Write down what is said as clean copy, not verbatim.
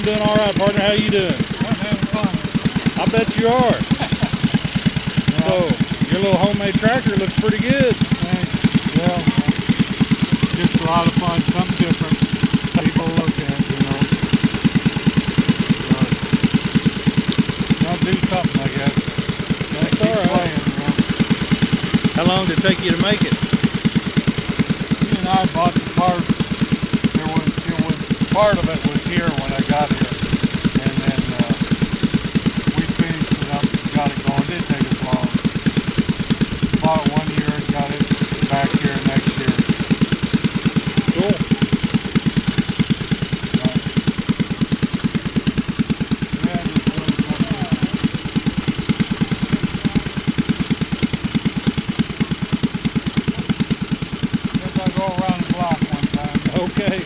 doing all right, partner. How you doing? I'm having fun. I bet you are. Yeah. So, your little homemade tractor looks pretty good. Thanks. Well, just a lot of fun, something different. People look at, you know. Gotta do something, I guess. Gotta That's keep all right. playing, you know. How long did it take you to make it? He and I bought the parts. Part of it was here when I got here, and then we finished it up and got it going. It didn't take us long. Bought it 1 year and got it back here next year. Cool. Yeah, just doing something. Guess I'll go around the block one time. Okay.